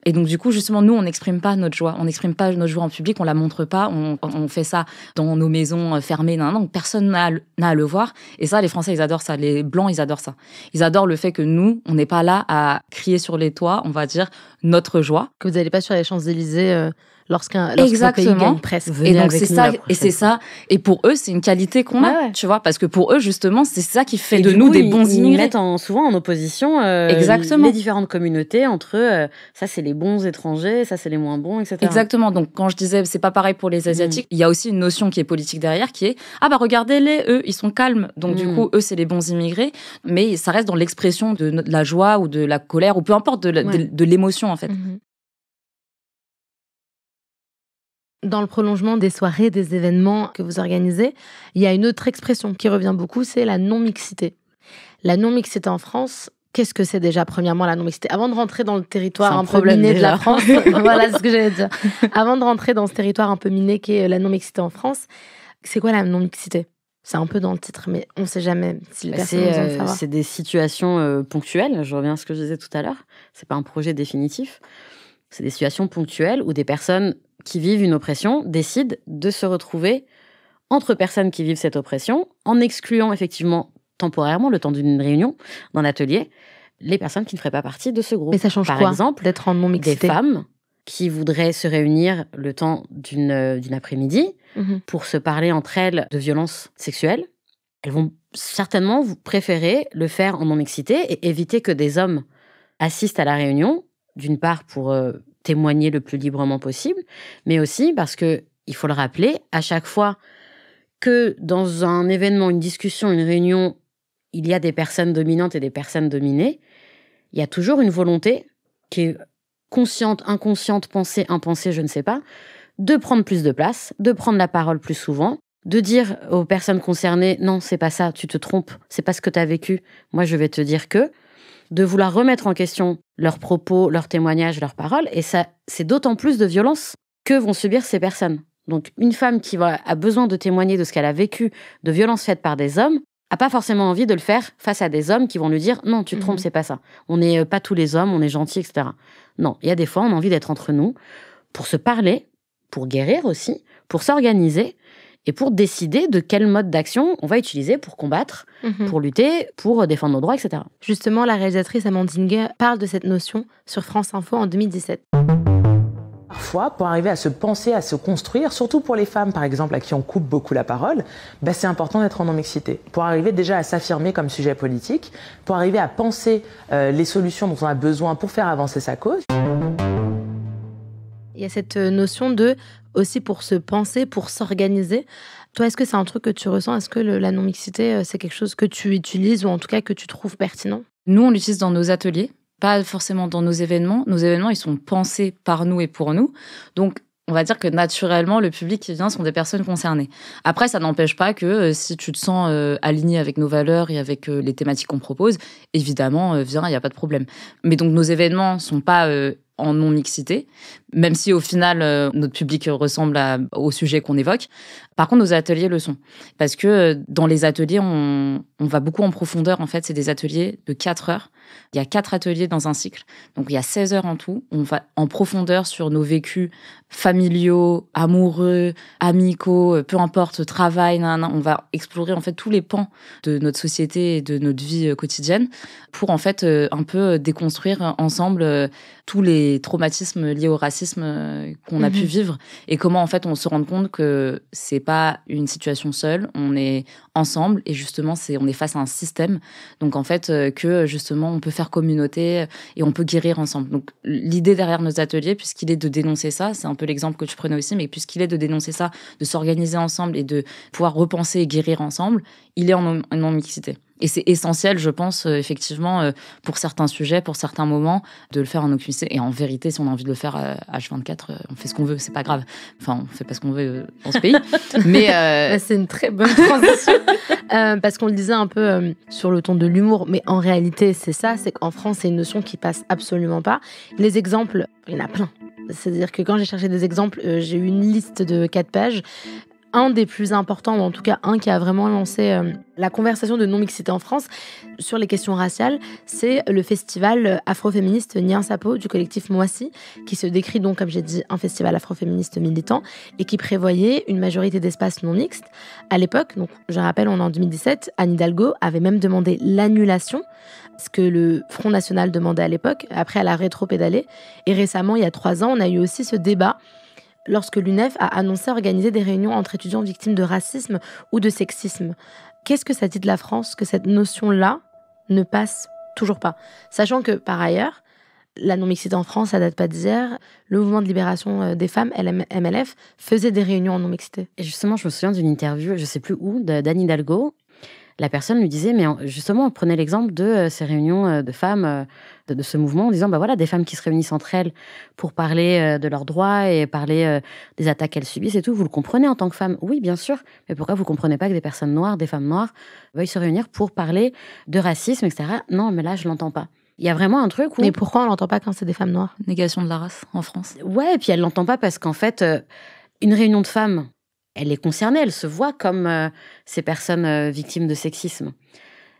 Et donc, du coup, justement, nous, on n'exprime pas notre joie. On n'exprime pas notre joie en public, on la montre pas. On fait ça dans nos maisons fermées. Non, personne n'a à le voir. Et ça, les Français, ils adorent ça. Les Blancs, ils adorent ça. Ils adorent le fait que nous, on n'est pas là à crier sur les toits, on va dire, notre joie. Que vous n'allez pas sur les Champs-Élysées lorsqu'un pays gagne presque. Et donc, c'est ça. Et c'est ça. Et pour eux, c'est une qualité qu'on a, tu vois. Parce que pour eux, justement, c'est ça qui fait de nous des bons immigrés. Ils mettent souvent en opposition les différentes communautés entre eux. Ça, c'est les bons étrangers, ça, c'est les moins bons, etc. Exactement. Donc, quand je disais, c'est pas pareil pour les Asiatiques, il y a aussi une notion qui est politique derrière, qui est, ah bah regardez-les, eux, ils sont calmes. Donc, du coup, eux, c'est les bons immigrés. Mais ça reste dans l'expression de la joie ou de la colère, ou peu importe, de l'émotion, en fait. Dans le prolongement des soirées, des événements que vous organisez, il y a une autre expression qui revient beaucoup, c'est la non-mixité. La non-mixité en France, qu'est-ce que c'est déjà, premièrement, la non-mixité? Avant de rentrer dans le territoire un peu miné de la France, voilà ce que j'allais dire. Avant de rentrer dans ce territoire un peu miné qu'est la non-mixité en France, c'est quoi la non-mixité? C'est un peu dans le titre, mais on ne sait jamais si les personnes ont besoin de savoir. C'est des situations ponctuelles, je reviens à ce que je disais tout à l'heure, c'est pas un projet définitif. C'est des situations ponctuelles où des personnes qui vivent une oppression décident de se retrouver entre personnes qui vivent cette oppression, en excluant effectivement temporairement, le temps d'une réunion, d'un atelier, les personnes qui ne feraient pas partie de ce groupe. Mais ça change Par quoi exemple, d'être en non-mixité? Des femmes qui voudraient se réunir le temps d'une après-midi pour se parler entre elles de violences sexuelles. Elles vont certainement préférer le faire en non-mixité et éviter que des hommes assistent à la réunion, d'une part pour témoigner le plus librement possible, mais aussi parce que, il faut le rappeler, à chaque fois que dans un événement, une discussion, une réunion, il y a des personnes dominantes et des personnes dominées, il y a toujours une volonté qui est consciente, inconsciente, pensée, impensée, je ne sais pas, de prendre plus de place, de prendre la parole plus souvent, de dire aux personnes concernées « Non, c'est pas ça, tu te trompes, c'est pas ce que tu as vécu, moi je vais te dire que », de vouloir remettre en question leurs propos, leurs témoignages, leurs paroles, et ça, c'est d'autant plus de violence que vont subir ces personnes. Donc, une femme qui a besoin de témoigner de ce qu'elle a vécu, de violences faites par des hommes, n'a pas forcément envie de le faire face à des hommes qui vont lui dire « Non, tu te trompes, c'est pas ça. On n'est pas tous les hommes, on est gentils, etc. » Non, il y a des fois, on a envie d'être entre nous pour se parler, pour guérir aussi, pour s'organiser, et pour décider de quel mode d'action on va utiliser pour combattre, pour lutter, pour défendre nos droits, etc. Justement, la réalisatrice Amandine Gay parle de cette notion sur France Info en 2017. Parfois, pour arriver à se penser, à se construire, surtout pour les femmes, par exemple, à qui on coupe beaucoup la parole, c'est important d'être en non-mixité. Pour arriver déjà à s'affirmer comme sujet politique, pour arriver à penser les solutions dont on a besoin pour faire avancer sa cause. Il y a cette notion de, aussi pour se penser, pour s'organiser. Toi, est-ce que c'est un truc que tu ressens? Est-ce que la non-mixité, c'est quelque chose que tu utilises ou en tout cas que tu trouves pertinent? Nous, on l'utilise dans nos ateliers, pas forcément dans nos événements. Nos événements, ils sont pensés par nous et pour nous. Donc, on va dire que naturellement, le public qui vient sont des personnes concernées. Après, ça n'empêche pas que si tu te sens aligné avec nos valeurs et avec les thématiques qu'on propose, évidemment, viens, il n'y a pas de problème. Mais donc, nos événements ne sont pas en non-mixité, même si au final, notre public ressemble au sujet qu'on évoque. Par contre, nos ateliers le sont. Parce que dans les ateliers, on va beaucoup en profondeur. En fait, c'est des ateliers de 4 heures. Il y a 4 ateliers dans un cycle. Donc, il y a 16 heures en tout. On va en profondeur sur nos vécus familiaux, amoureux, amicaux, peu importe, travail, nanana. On va explorer en fait tous les pans de notre société et de notre vie quotidienne pour en fait un peu déconstruire ensemble tous les traumatismes liés au racisme qu'on a pu vivre et comment en fait on se rend compte que c'est pas une situation seule, on est ensemble et justement on est face à un système. Donc en fait que justement on peut faire communauté et on peut guérir ensemble. Donc l'idée derrière nos ateliers, puisqu'il est de dénoncer ça, c'est un peu l'exemple que tu prenais aussi, mais puisqu'il est de dénoncer ça, de s'organiser ensemble et de pouvoir repenser et guérir ensemble, il est en non-mixité. Et c'est essentiel, je pense, effectivement, pour certains sujets, pour certains moments, de le faire en non-mixité. Et en vérité, si on a envie de le faire H24, on fait ce qu'on veut, c'est pas grave. Enfin, on fait pas ce qu'on veut dans ce pays. Mais c'est une très bonne transition. Parce qu'on le disait un peu sur le ton de l'humour, mais en réalité, c'est ça, c'est qu'en France, c'est une notion qui passe absolument pas. Les exemples, il y en a plein. C'est-à-dire que quand j'ai cherché des exemples, j'ai eu une liste de 4 pages. Un des plus importants, ou en tout cas un qui a vraiment lancé la conversation de non-mixité en France sur les questions raciales, c'est le festival afroféministe Nien Sapo du collectif Moissy, qui se décrit donc, comme j'ai dit, un festival afroféministe militant et qui prévoyait une majorité d'espaces non mixtes. À l'époque, donc je rappelle, on est en 2017, Anne Hidalgo avait même demandé l'annulation, ce que le Front National demandait à l'époque. Après, elle a rétro-pédalé. Et récemment, il y a 3 ans, on a eu aussi ce débat lorsque l'UNEF a annoncé organiser des réunions entre étudiants victimes de racisme ou de sexisme. Qu'est-ce que ça dit de la France que cette notion-là ne passe toujours pas? Sachant que, par ailleurs, la non-mixité en France, ça date pas d'hier. Le mouvement de libération des femmes, MLF, faisait des réunions en non-mixité. Et justement, je me souviens d'une interview, je sais plus où, d'Anne Hidalgo. La personne lui disait, mais justement, on prenait l'exemple de ces réunions de femmes, de ce mouvement, en disant, bah voilà, des femmes qui se réunissent entre elles pour parler de leurs droits et parler des attaques qu'elles subissent et tout. Vous le comprenez en tant que femme? Oui, bien sûr. Mais pourquoi vous comprenez pas que des personnes noires, des femmes noires, veuillent se réunir pour parler de racisme, etc. Non, mais là, je l'entends pas. Il y a vraiment un truc où... Mais pourquoi on l'entend pas quand c'est des femmes noires? négation de la race en France. Ouais, et puis elle l'entend pas parce qu'en fait, une réunion de femmes, elle est concernée, elle se voit comme ces personnes victimes de sexisme.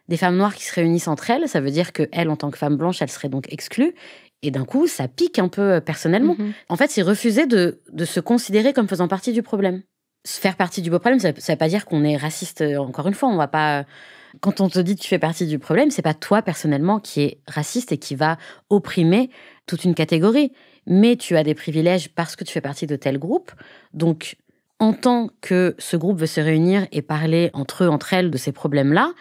Des femmes noires qui se réunissent entre elles, ça veut dire qu'elles, en tant que femmes blanches, elles seraient donc exclues. Et d'un coup, ça pique un peu personnellement. En fait, c'est refuser de se considérer comme faisant partie du problème. Se faire partie du problème, ça veut pas dire qu'on est raciste. Encore une fois, on va pas... Quand on te dit que tu fais partie du problème, c'est pas toi, personnellement, qui est raciste et qui va opprimer toute une catégorie. Mais tu as des privilèges parce que tu fais partie de tel groupe. Donc... en tant que ce groupe veut se réunir et parler entre eux, entre elles, de ces problèmes-là,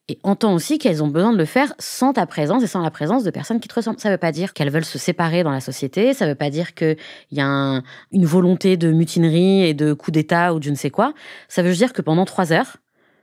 et entend aussi qu'elles ont besoin de le faire sans ta présence et sans la présence de personnes qui te ressemblent. Ça ne veut pas dire qu'elles veulent se séparer dans la société, ça ne veut pas dire qu'il y a une volonté de mutinerie et de coup d'État ou de je ne sais quoi. Ça veut juste dire que pendant 3 heures,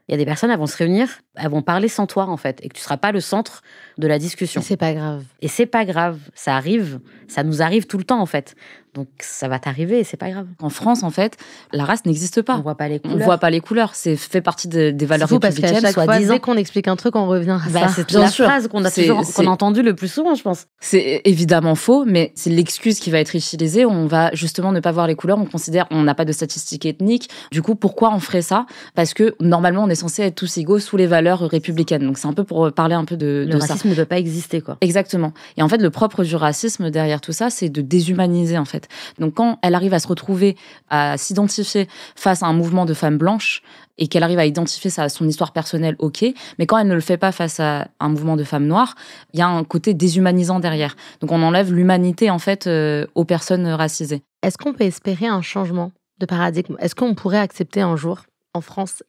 il y a des personnes, elles vont se réunir, elles vont parler sans toi, en fait, et que tu ne seras pas le centre de la discussion. Et c'est pas grave. Et c'est pas grave, ça arrive, ça nous arrive tout le temps, en fait. Donc ça va t'arriver et c'est pas grave. En France, en fait, la race n'existe pas. On voit pas les couleurs. On voit pas les couleurs. C'est fait partie des valeurs parce qu'à républicaines. chaque fois, dès qu'on explique un truc, on revient à ça. C'est la phrase qu'on a entendu le plus souvent, je pense. C'est évidemment faux, mais c'est l'excuse qui va être utilisée. On va justement ne pas voir les couleurs. On considère on n'a pas de statistiques ethniques. Du coup, pourquoi on ferait ça? Parce que normalement, on est censé être tous égaux sous les valeurs républicaines. Donc c'est un peu pour parler un peu de ça. Le racisme ne peut pas exister, quoi. Exactement. Et en fait, le propre du racisme derrière tout ça, c'est de déshumaniser, en fait. Donc quand elle arrive à se retrouver, à s'identifier face à un mouvement de femmes blanches et qu'elle arrive à identifier son histoire personnelle, ok, mais quand elle ne le fait pas face à un mouvement de femmes noires, il y a un côté déshumanisant derrière. Donc on enlève l'humanité, en fait, aux personnes racisées. Est-ce qu'on peut espérer un changement de paradigme? Est-ce qu'on pourrait accepter un jour, en France,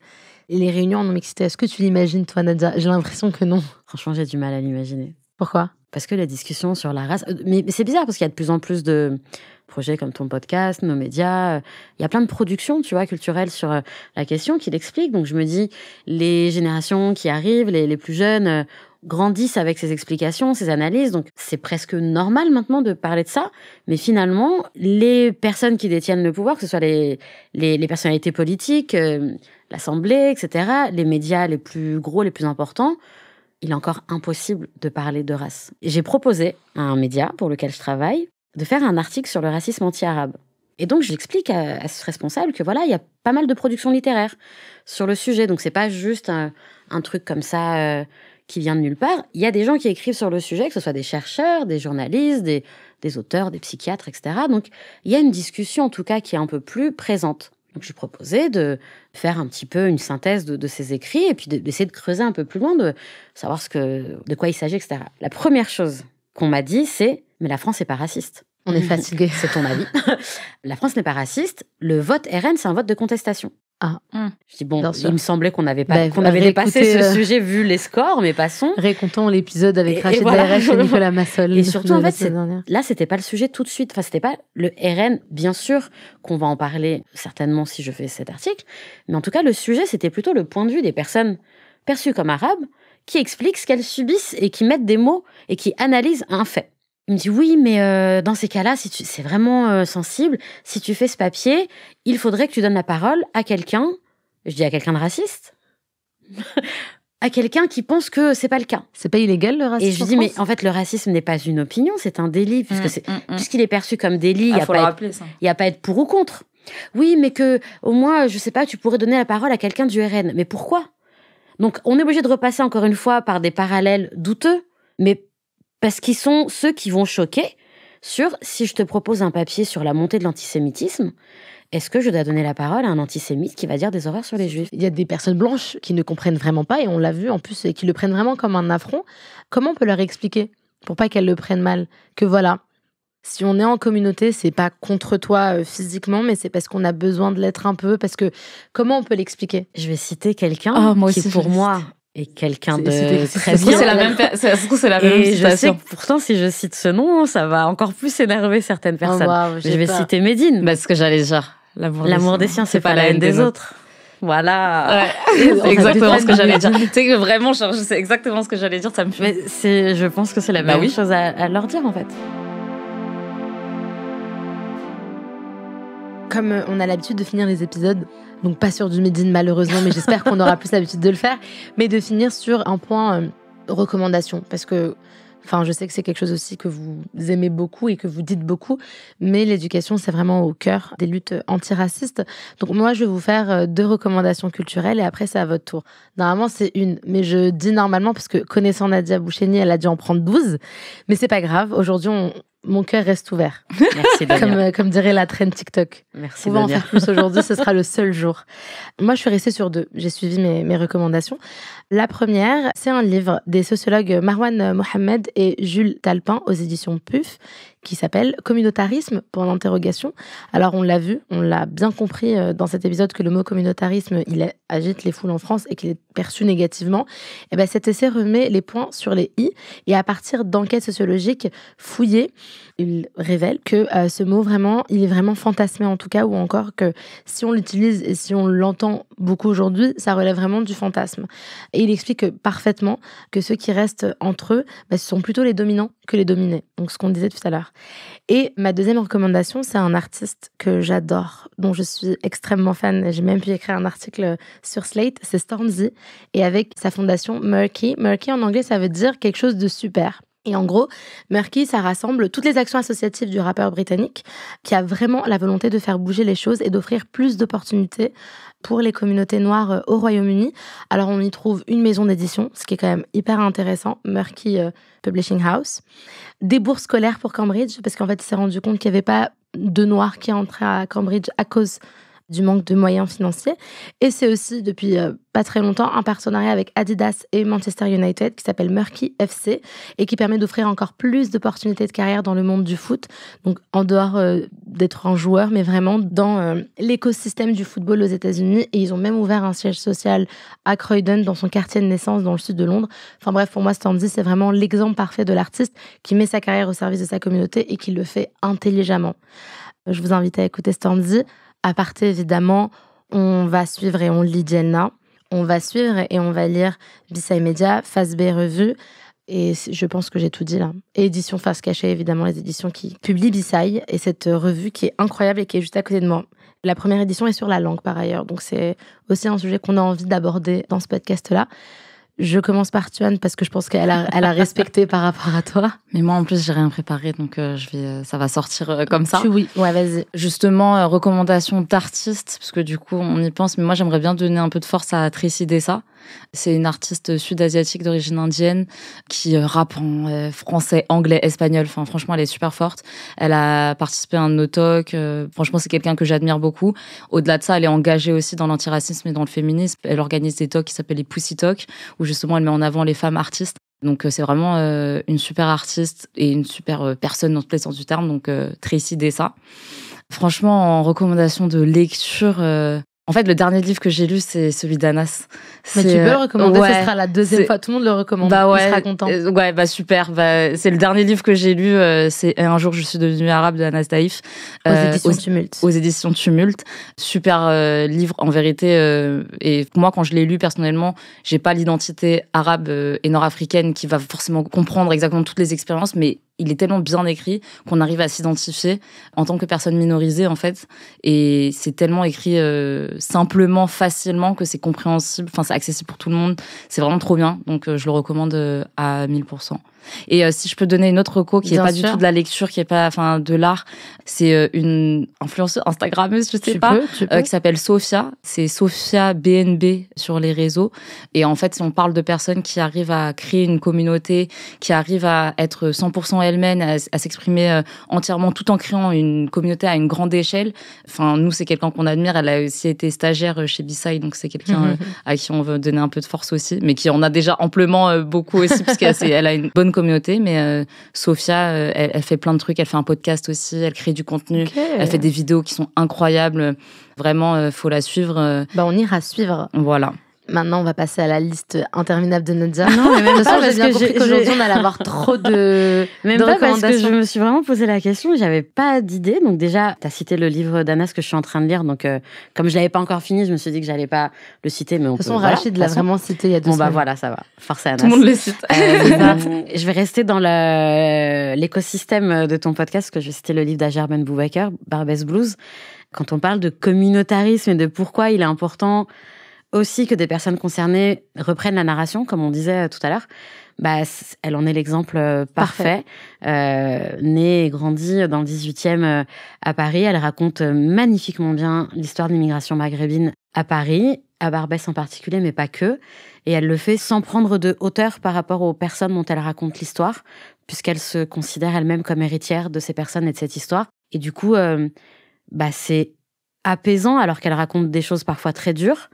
les réunions en non-mixité? Est-ce que tu l'imagines, toi, Nadia? J'ai l'impression que non. Franchement, j'ai du mal à l'imaginer. Pourquoi? Parce que la discussion sur la race... Mais c'est bizarre, parce qu'il y a de plus en plus de projets comme ton podcast, nos médias. Il y a plein de productions, tu vois, culturelles sur la question qu'il explique. Donc je me dis, les générations qui arrivent, les plus jeunes, grandissent avec ces explications, ces analyses. Donc c'est presque normal maintenant de parler de ça. Mais finalement, les personnes qui détiennent le pouvoir, que ce soit les personnalités politiques, l'Assemblée, etc., les médias les plus gros, les plus importants, il est encore impossible de parler de race. J'ai proposé à un média pour lequel je travaille de faire un article sur le racisme anti-arabe. Et donc, j'explique à ce responsable que voilà, il y a pas mal de productions littéraires sur le sujet. Donc, c'est pas juste un truc comme ça qui vient de nulle part. Il y a des gens qui écrivent sur le sujet, que ce soit des chercheurs, des journalistes, des auteurs, des psychiatres, etc. Donc, il y a une discussion, en tout cas, qui est un peu plus présente. Donc, je lui proposais de faire un petit peu une synthèse de ces écrits et puis d'essayer de creuser un peu plus loin, de savoir de quoi il s'agit, etc. La première chose qu'on m'a dit, c'est « Mais la France n'est pas raciste. » On est fatigué. C'est ton avis. La France n'est pas raciste. Le vote RN, c'est un vote de contestation. Ah. Je dis, bon, il me semblait qu'on avait dépassé ce sujet vu les scores, mais passons. Récontons l'épisode avec Rachid Bayrech et Nicolas Massol. Et surtout, en fait, là, c'était pas le sujet tout de suite. Enfin, c'était pas le RN, bien sûr, qu'on va en parler certainement si je fais cet article. Mais en tout cas, le sujet, c'était plutôt le point de vue des personnes perçues comme arabes qui expliquent ce qu'elles subissent et qui mettent des mots et qui analysent un fait. Il me dit, oui, mais dans ces cas-là, c'est vraiment sensible. Si tu fais ce papier, il faudrait que tu donnes la parole à quelqu'un. Je dis à quelqu'un de raciste. À quelqu'un qui pense que c'est pas le cas. C'est pas illégal, le racisme. Et je dis, mais en fait, le racisme n'est pas une opinion, c'est un délit. Puisqu'il est perçu comme délit, il n'y a pas à être pour ou contre. Oui, mais que, au moins, je sais pas, tu pourrais donner la parole à quelqu'un du RN. Mais pourquoi? Donc, on est obligé de repasser encore une fois par des parallèles douteux, mais parce qu'ils sont ceux qui vont choquer sur si je te propose un papier sur la montée de l'antisémitisme, est-ce que je dois donner la parole à un antisémite qui va dire des horreurs sur les juifs? Il y a des personnes blanches qui ne comprennent vraiment pas, et on l'a vu en plus, et qui le prennent vraiment comme un affront. Comment on peut leur expliquer pour pas qu'elles le prennent mal? Que voilà, si on est en communauté, c'est pas contre toi physiquement, mais c'est parce qu'on a besoin de l'être un peu, parce que comment on peut l'expliquer? Je vais citer quelqu'un qui, pour moi, est quelqu'un de très bien. C'est la même et citation. Je sais que pourtant, si je cite ce nom, ça va encore plus énerver certaines personnes. Je vais citer Médine. C'est ce que j'allais dire. L'amour des siens, c'est pas la haine des autres. Voilà. Ouais. C'est exactement ce que j'allais dire. Tu sais que vraiment, je sais exactement ce que j'allais dire, ça me fait. Mais je pense que c'est la même chose à leur dire, en fait. Comme on a l'habitude de finir les épisodes, donc pas sur du Médine malheureusement, mais j'espère qu'on aura plus l'habitude de le faire, mais de finir sur un point recommandation, parce que je sais que c'est quelque chose aussi que vous aimez beaucoup et que vous dites beaucoup, mais l'éducation, c'est vraiment au cœur des luttes antiracistes. Donc moi, je vais vous faire 2 recommandations culturelles et après, c'est à votre tour. Normalement, c'est une, mais je dis normalement parce que connaissant Nadia Boucheni, elle a dû en prendre 12, mais c'est pas grave. Aujourd'hui, mon cœur reste ouvert. Merci, Dania. Comme dirait la trend TikTok. Merci, On va en faire plus aujourd'hui, ce sera le seul jour. Moi, je suis restée sur 2. J'ai suivi mes recommandations. La première, c'est un livre des sociologues Marwan Mohamed et Jules Talpin aux éditions PUF qui s'appelle « Communautarisme » pour l'interrogation. Alors, on l'a vu, on l'a bien compris dans cet épisode que le mot communautarisme, il agite les foules en France et qu'il est perçu négativement. Et ben, cet essai remet les points sur les i et à partir d'enquêtes sociologiques fouillées, il révèle que ce mot vraiment, il est vraiment fantasmé en tout cas, ou encore que si on l'utilise et si on l'entend beaucoup aujourd'hui, ça relève vraiment du fantasme. Et il explique parfaitement que ceux qui restent entre eux, ce sont plutôt les dominants que les dominés. Donc ce qu'on disait tout à l'heure. Et ma deuxième recommandation, c'est un artiste que j'adore, dont je suis extrêmement fan. J'ai même pu écrire un article sur Slate, c'est Stormzy, et avec sa fondation Murky. Murky en anglais, ça veut dire quelque chose de super. Et en gros, Murky, ça rassemble toutes les actions associatives du rappeur britannique qui a vraiment la volonté de faire bouger les choses et d'offrir plus d'opportunités pour les communautés noires au Royaume-Uni. Alors, on y trouve une maison d'édition, ce qui est quand même hyper intéressant, Murky Publishing House. Des bourses scolaires pour Cambridge, parce qu'en fait, il s'est rendu compte qu'il n'y avait pas de noirs qui entraient à Cambridge à cause du manque de moyens financiers. Et c'est aussi, depuis pas très longtemps, un partenariat avec Adidas et Manchester United qui s'appelle Murky FC et qui permet d'offrir encore plus d'opportunités de carrière dans le monde du foot. Donc, en dehors d'être un joueur, mais vraiment dans l'écosystème du football aux États-Unis. Et ils ont même ouvert un siège social à Croydon, dans son quartier de naissance, dans le sud de Londres. Enfin bref, pour moi, Stormzy, c'est vraiment l'exemple parfait de l'artiste qui met sa carrière au service de sa communauté et qui le fait intelligemment. Je vous invite à écouter Stormzy. À partir, évidemment, on va suivre et on lit Jenna. On va suivre et on va lire B-Side Media, Face B Revue. Et je pense que j'ai tout dit là. Et édition Face Cachée, évidemment, les éditions qui publient B-Side. Et cette revue qui est incroyable et qui est juste à côté de moi. La première édition est sur la langue, par ailleurs. Donc, c'est aussi un sujet qu'on a envie d'aborder dans ce podcast-là. Je commence par Tuan parce que je pense qu'elle a respecté par rapport à toi. Mais moi, en plus, j'ai rien préparé, donc ça va sortir comme ça. Oui, ouais, vas-y. Justement, recommandation d'artistes, parce que du coup, on y pense. Mais moi, j'aimerais bien donner un peu de force à Tracy Dessa. C'est une artiste sud-asiatique d'origine indienne qui rappe en français, anglais, espagnol. Enfin, franchement, elle est super forte. Elle a participé à un no-talk. Franchement, c'est quelqu'un que j'admire beaucoup. Au-delà de ça, elle est engagée aussi dans l'antiracisme et dans le féminisme. Elle organise des talks qui s'appellent les Pussy Talks, où justement, elle met en avant les femmes artistes. Donc, c'est vraiment une super artiste et une super personne dans tous les sens du terme. Donc, Tracy Dessa. Franchement, en recommandation de lecture... En fait, le dernier livre que j'ai lu, c'est celui d'Anas. Mais tu peux le recommander, ce sera la deuxième fois. Tout le monde le recommande. Bah ouais, il sera content. Ouais, bah super. Bah, c'est le dernier livre que j'ai lu. C'est Un jour, je suis devenue arabe de Anas Daïf. Aux éditions Tumulte. Aux éditions Tumulte. Super livre, en vérité. Et moi, quand je l'ai lu, personnellement, j'ai pas l'identité arabe et nord-africaine qui va forcément comprendre exactement toutes les expériences, mais il est tellement bien écrit qu'on arrive à s'identifier en tant que personne minorisée, en fait. Et c'est tellement écrit simplement, facilement, que c'est compréhensible. Enfin, c'est accessible pour tout le monde. C'est vraiment trop bien. Donc, je le recommande à 1000%. Et si je peux donner une autre reco qui n'est pas du tout de la lecture, qui n'est pas de l'art, c'est une influenceuse Instagrammeuse, je sais pas, qui s'appelle Sophia. C'est Sophia BNB sur les réseaux. Et en fait, on parle de personnes qui arrivent à créer une communauté, qui arrivent à être 100% elles-mêmes, à s'exprimer entièrement, tout en créant une communauté à une grande échelle. Enfin, nous, c'est quelqu'un qu'on admire. Elle a aussi été stagiaire chez B-Side, donc c'est quelqu'un à qui on veut donner un peu de force aussi, mais qui en a déjà amplement beaucoup aussi, parce qu'elle a une bonne communauté. Mais Sophia, elle fait plein de trucs. Elle fait un podcast aussi. Elle crée du contenu. Okay. Elle fait des vidéos qui sont incroyables. Vraiment, faut la suivre. On ira suivre. Voilà. Maintenant, on va passer à la liste interminable de Nadia. Non, mais même pas, j'ai bien compris qu'aujourd'hui, on allait avoir trop de même pas, parce que je me suis vraiment posé la question. J'avais pas d'idée. Donc déjà, t'as cité le livre d'Anas que je suis en train de lire. Donc, comme je l'avais pas encore fini, je me suis dit que j'allais pas le citer. Mais on peut. De toute façon, Rachid l'a vraiment cité il y a 2 semaines. Bah voilà, ça va. Force à Anas. Tout le monde le cite. Je vais rester dans l'écosystème de ton podcast, parce que je vais citer le livre d'Ager Ben Boubaker, Barbès Blues. Quand on parle de communautarisme et de pourquoi il est important aussi que des personnes concernées reprennent la narration, comme on disait tout à l'heure, elle en est l'exemple parfait. Née et grandie dans le 18e à Paris, elle raconte magnifiquement bien l'histoire de l'immigration maghrébine à Paris, à Barbès en particulier, mais pas que. Et elle le fait sans prendre de hauteur par rapport aux personnes dont elle raconte l'histoire, puisqu'elle se considère elle-même comme héritière de ces personnes et de cette histoire. Et du coup, c'est apaisant, alors qu'elle raconte des choses parfois très dures,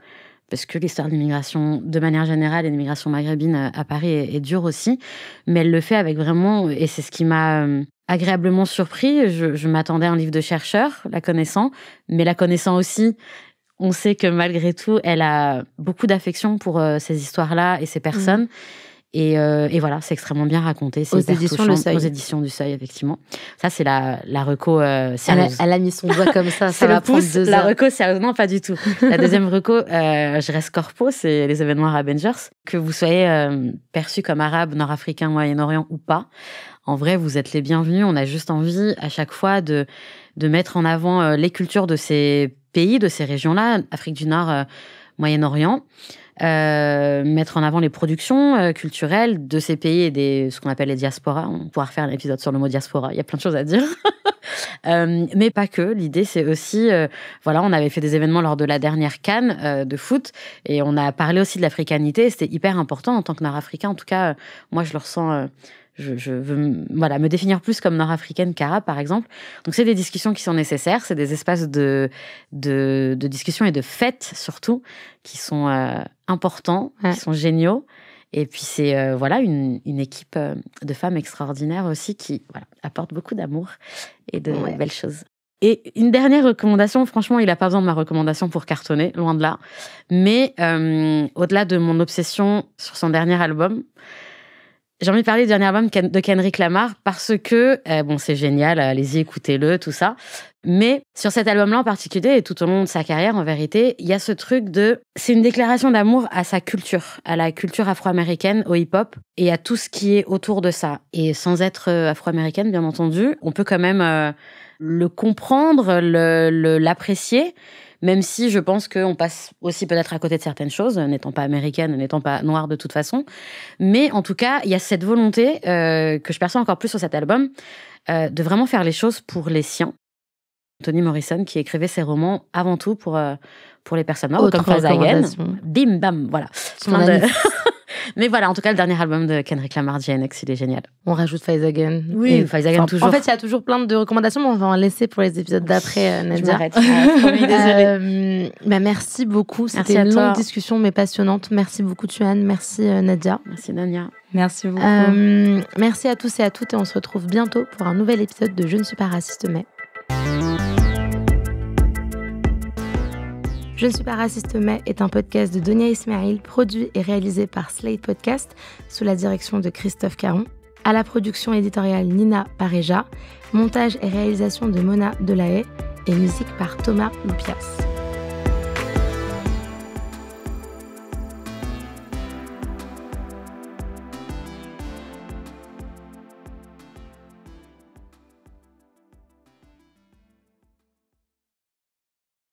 parce que l'histoire de l'immigration, de manière générale, et l'immigration maghrébine à Paris est dure aussi. Mais elle le fait avec vraiment, et c'est ce qui m'a agréablement surpris. Je m'attendais à un livre de chercheur, la connaissant, mais la connaissant aussi, on sait que malgré tout, elle a beaucoup d'affection pour ces histoires-là et ces personnes. Et voilà, c'est extrêmement bien raconté. C'est aux éditions Le Seuil. Aux éditions du Seuil, effectivement. Ça, c'est la reco sérieuse. Elle a mis son doigt comme ça. Ça va prendre 2 heures. La reco sérieuse, non, pas du tout. La deuxième reco, je reste corpo, c'est les événements Arabengers. Que vous soyez perçu comme arabe, nord-africain, Moyen-Orient ou pas, en vrai, vous êtes les bienvenus. On a juste envie, à chaque fois, de mettre en avant les cultures de ces pays, de ces régions-là, Afrique du Nord, Moyen-Orient. Mettre en avant les productions culturelles de ces pays et ce qu'on appelle les diasporas. On pourra refaire un épisode sur le mot diaspora. Il y a plein de choses à dire. Mais pas que. L'idée, c'est aussi... on avait fait des événements lors de la dernière CAN de foot et on a parlé aussi de l'africanité. C'était hyper important en tant que Nord-Africain. En tout cas, moi, je le ressens je veux me définir plus comme nord-africaine qu'arabe, par exemple. Donc, c'est des discussions qui sont nécessaires. C'est des espaces de discussion et de fête, surtout, qui sont importants, qui sont géniaux. Et puis, c'est une équipe de femmes extraordinaires aussi qui apporte beaucoup d'amour et de belles choses. Et une dernière recommandation, franchement, il n'a pas besoin de ma recommandation pour cartonner, loin de là. Mais au-delà de mon obsession sur son dernier album, j'ai envie de parler du dernier album de Kendrick Lamar parce que, c'est génial, allez-y, écoutez-le, tout ça. Mais sur cet album-là en particulier, et tout au long de sa carrière, en vérité, il y a ce truc c'est une déclaration d'amour à sa culture, à la culture afro-américaine, au hip-hop, et à tout ce qui est autour de ça. Et sans être afro-américaine, bien entendu, on peut quand même le comprendre, l'apprécier, même si je pense qu'on passe aussi peut-être à côté de certaines choses, n'étant pas américaine, n'étant pas noire de toute façon. Mais en tout cas, il y a cette volonté que je perçois encore plus sur cet album, de vraiment faire les choses pour les siens. Toni Morrison, qui écrivait ses romans avant tout pour les personnes noires, comme Faiza Again. Bim, bam, voilà. Mais voilà, en tout cas, le dernier album de Kendrick Lamar, GNX, il est génial. On rajoute Faiza Again. Oui, Faiza Again toujours. En fait, il y a toujours plein de recommandations, mais on va en laisser pour les épisodes d'après, Nadia. Je m'arrête. Désolée. Merci beaucoup. C'était une longue discussion, mais passionnante. Merci beaucoup, Tuan. Merci, Nadia. Merci, Nadia. Merci beaucoup. Merci à tous et à toutes. Et on se retrouve bientôt pour un nouvel épisode de Je ne suis pas raciste, mais... Je ne suis pas raciste, mais est un podcast de Donia Ismail, produit et réalisé par Slate Podcast, sous la direction de Christophe Caron. À la production éditoriale Nina Pareja, montage et réalisation de Mona Delahaye et musique par Thomas Loupias.